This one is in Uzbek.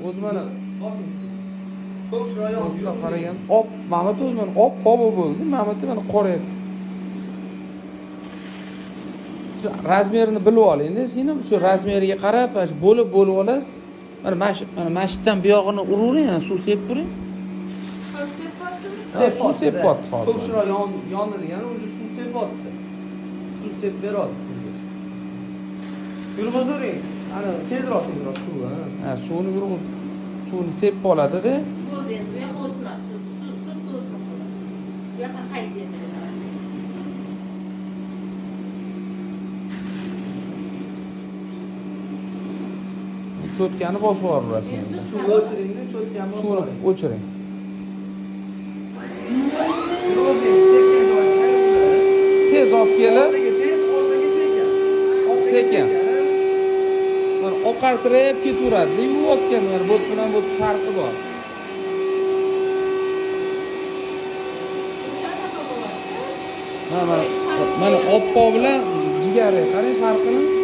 O'zi mana Ko'k rayon. O'zga qaragan. Mana o'zi mana havo bo'ldi. Mana mana qoraydi. Shu razmerini bilib oling-da, sen ham shu razmeriga qarab, bo'lib olasiz. Mana mashitdan bu yog'ini uravering, suv sepib turing. Suv sepyapti hozir. Ko'k rayon yondi degani o'zi suv sepyapti. Suv sepib beradi sizga. Yurg'izing. Ana tezroq suv, ha. Suvni suvni sepib oladi-da. Bo'ldi endi, bu yoqqa o'tmas. Shu so'zni qiladi. Bu yoqqa qaytdi. Cho'tkani bosib yuborasiz endi. Suvni o'chiringda, cho'tkani bosib Suvni oling. o'chiring. Yurg'izing, sekin joyga. Tez olib kelib, Orqaga sekin. sekin. Mana oqartirib ketaveradi. Yuvayotgan mana bu bilan bu farqi bor. Mana oppoq bilan jigari qarang farqini.